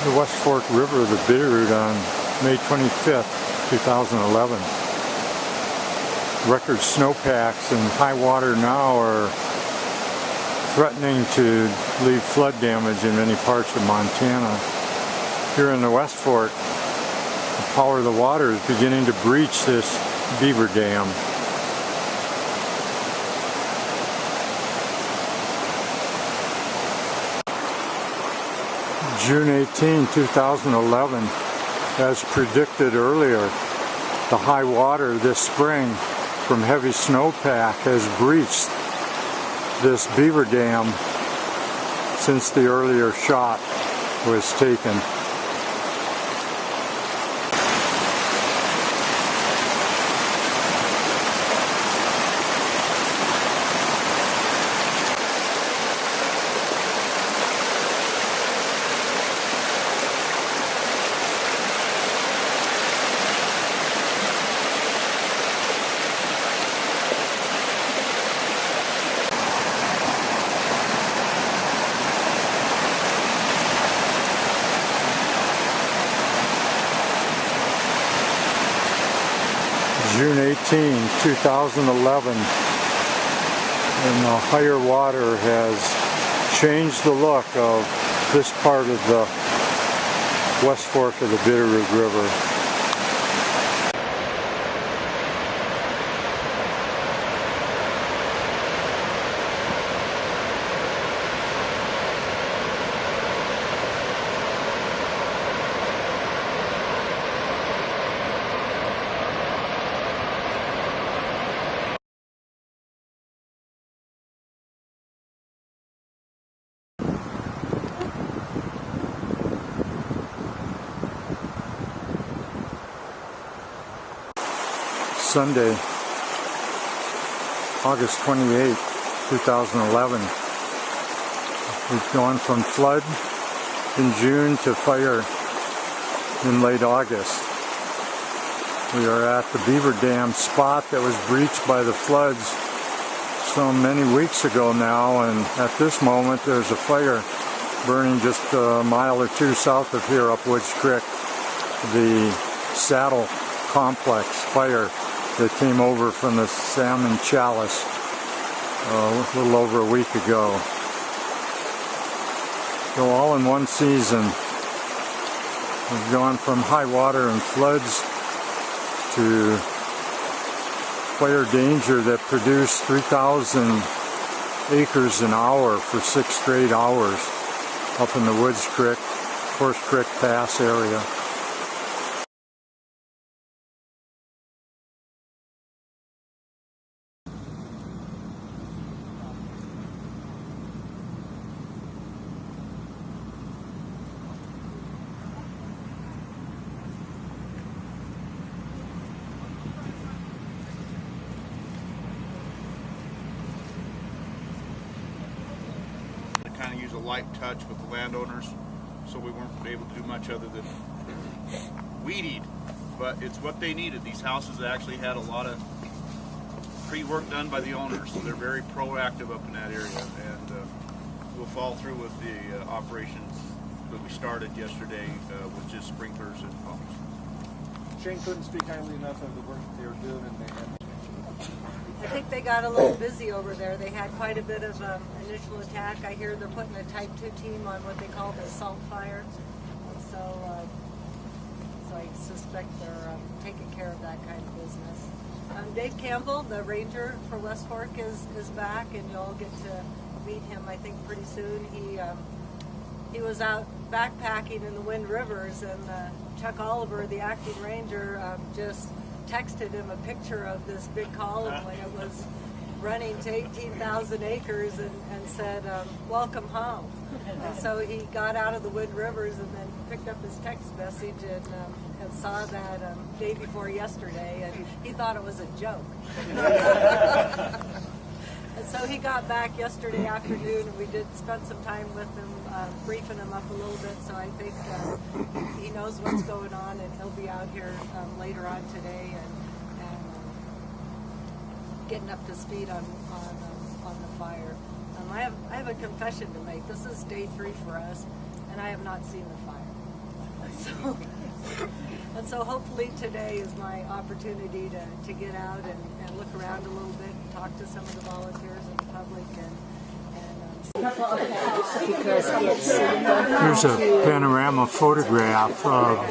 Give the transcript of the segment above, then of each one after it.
the West Fork River, the Bitterroot, on May 25th, 2011. Record snowpacks and high water now are threatening to leave flood damage in many parts of Montana. Here in the West Fork, the power of the water is beginning to breach this beaver dam. June 18, 2011, as predicted earlier, the high water this spring from heavy snowpack has breached this beaver dam since the earlier shot was taken. June 18, 2011, and the higher water has changed the look of this part of the West Fork of the Bitterroot River. Sunday, August 28, 2011. We've gone from flood in June to fire in late August. We are at the beaver dam spot that was breached by the floods so many weeks ago now, and at this moment there's a fire burning just a mile or two south of here up Woods Creek. The Saddle Complex fire that came over from the Salmon Chalice a little over a week ago. So all in one season, we've gone from high water and floods to fire danger that produced 3,000 acres an hour for 6 straight hours up in the Woods Creek, Horse Creek Pass area. Kind of use a light touch with the landowners, so we weren't able to do much other than weed eat, but it's what they needed. These houses actually had a lot of pre-work done by the owners, so they're very proactive up in that area, and we'll follow through with the operations that we started yesterday with just sprinklers and pumps. Shane couldn't speak highly enough of the work that they were doing, and I think they got a little busy over there. They had quite a bit of initial attack. I hear they're putting a Type 2 team on what they call the assault fire. And so I suspect they're taking care of that kind of business. Dave Campbell, the ranger for West Fork, is back, and you'll get to meet him, I think, pretty soon. He was out backpacking in the Wind Rivers, and Chuck Oliver, the acting ranger, just texted him a picture of this big column when it was running to 18,000 acres and said, welcome home. And so he got out of the Wind Rivers and then picked up his text message and saw that day before yesterday, and he thought it was a joke. And so he got back yesterday afternoon, and we did spend some time with him, briefing him up a little bit, so I think he knows what's going on, and he'll be out here later on today and getting up to speed on the fire. I have a confession to make. This is day 3 for us, and I have not seen the fire. And so hopefully today is my opportunity to get out and look around a little bit and talk to some of the volunteers and the public Here's a panorama photograph of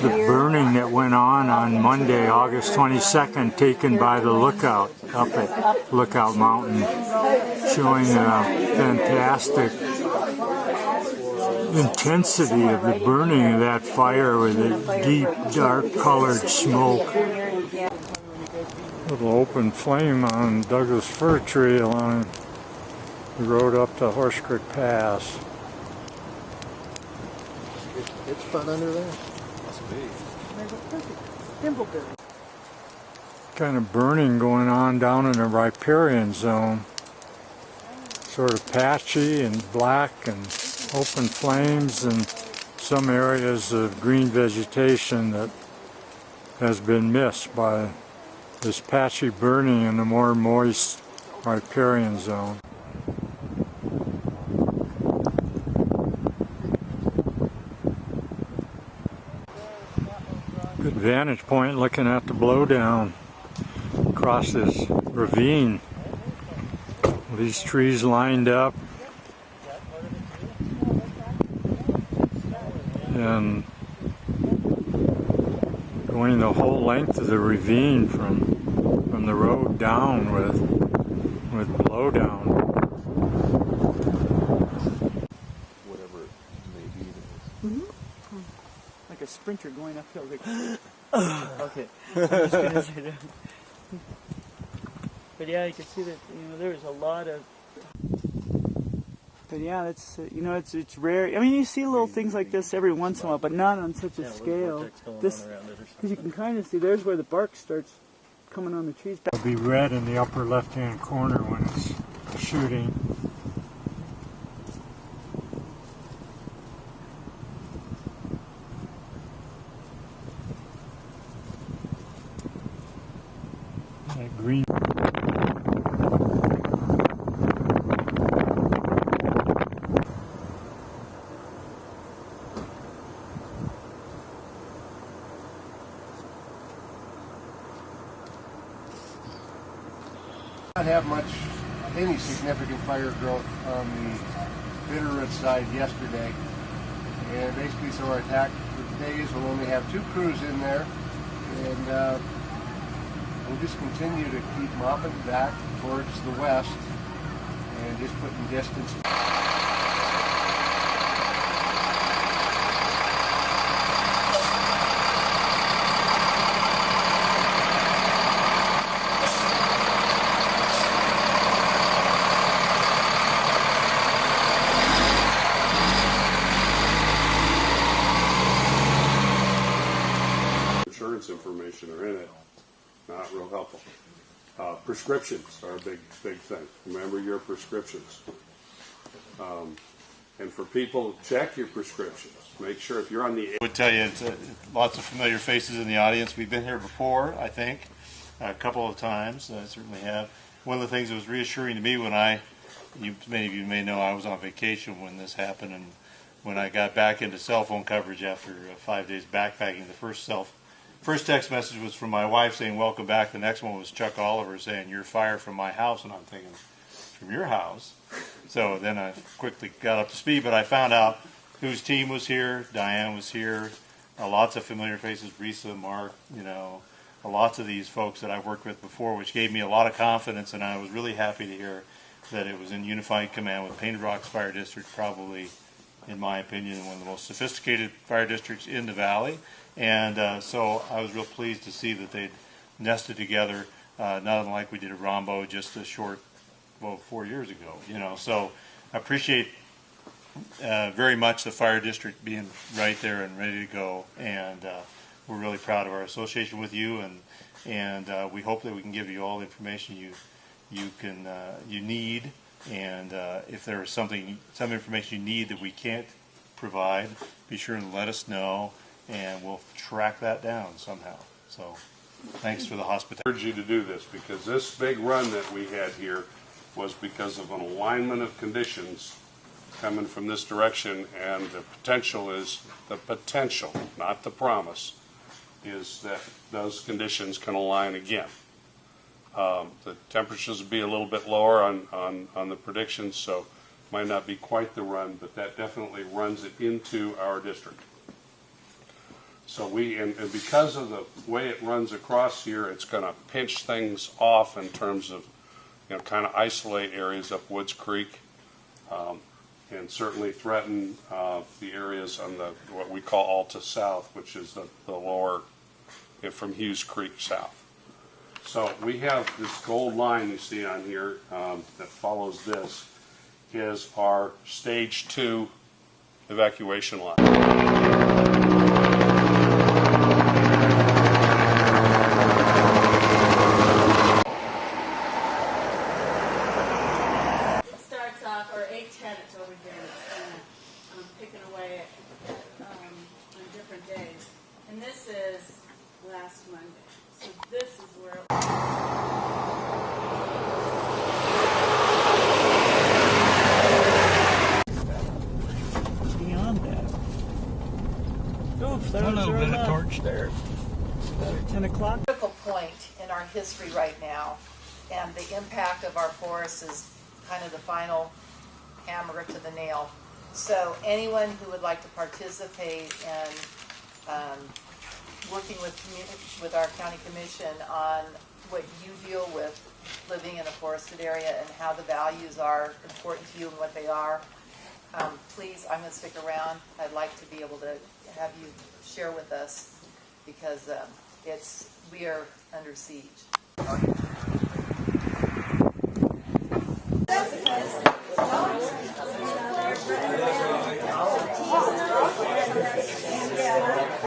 the burning that went on Monday, August 22nd, taken by the Lookout up at Lookout Mountain, showing a fantastic intensity of the burning of that fire with a deep, dark colored smoke. Little open flame on Douglas Fir tree along the road up to Horse Creek Pass. It's fun under there. Must be. Kind of burning going on down in the riparian zone. Sort of patchy and black and open flames and some areas of green vegetation that has been missed by this patchy burning in the more moist riparian zone. Good vantage point looking at the blowdown across this ravine. These trees lined up and going the whole length of the ravine from the road down with blowdown. Whatever it may be. Mm-hmm. Like a sprinter going uphill. Like, okay. I'm just gonna say that. But yeah, you can see that there's a lot of. But yeah, it's it's rare. I mean, you see little things like this every once in a while, but not on such a scale. This, because you can kind of see there's where the bark starts coming on the trees. It'll be red in the upper left-hand corner when it's shooting. That green. Not have much, any significant fire growth on the Bitterroot side yesterday, and basically so our attack for today is we'll only have 2 crews in there, and we'll just continue to keep mopping back towards the west and just putting distance. Insurance information are in it, not real helpful. Prescriptions are a big thing. Remember your prescriptions. And for people, check your prescriptions. Make sure if you're on the... I would tell you, it's lots of familiar faces in the audience. We've been here before, I think, a couple of times. I certainly have. One of the things that was reassuring to me when many of you may know I was on vacation when this happened, and when I got back into cell phone coverage after 5 days backpacking, the first text message was from my wife saying, "Welcome back." The next one was Chuck Oliver saying, "You're fired from my house." And I'm thinking, from your house? So then I quickly got up to speed, but I found out whose team was here. Diane was here. Lots of familiar faces, Risa, Mark, lots of these folks that I've worked with before, which gave me a lot of confidence, and I was really happy to hear that it was in unified command with Painted Rocks Fire District, probably, in my opinion, one of the most sophisticated fire districts in the valley. And so I was real pleased to see that they'd nested together, not unlike we did at Rombo just 4 years ago. So I appreciate very much the fire district being right there and ready to go, and we're really proud of our association with you, and we hope that we can give you all the information you need, and if there is some information you need that we can't provide, be sure and let us know, and we'll track that down somehow. So thanks for the hospitality. I urge you to do this, because this big run that we had here was because of an alignment of conditions coming from this direction, and the potential, not the promise, is that those conditions can align again. The temperatures will be a little bit lower on the predictions, so might not be quite the run, but that definitely runs it into our district. So and because of the way it runs across here, it's going to pinch things off in terms of, kind of isolate areas up Woods Creek, and certainly threaten the areas on what we call Alta South, which is the lower, from Hughes Creek south. So we have this gold line you see on here that follows this, is our stage 2 evacuation line. Starts off, or 8:10, it's over here. It's picking away on different days. And this is last Monday. So this is where Beyond that. Oops, that was a torch there. 10 o'clock. Critical point in our history right now, and the impact of our forests is kind of the final hammer to the nail. So anyone who would like to participate in working with our county commission on what you deal with living in a forested area and how the values are important to you and what they are, please, I'm going to stick around. I'd like to be able to have you share with us, because we are under siege.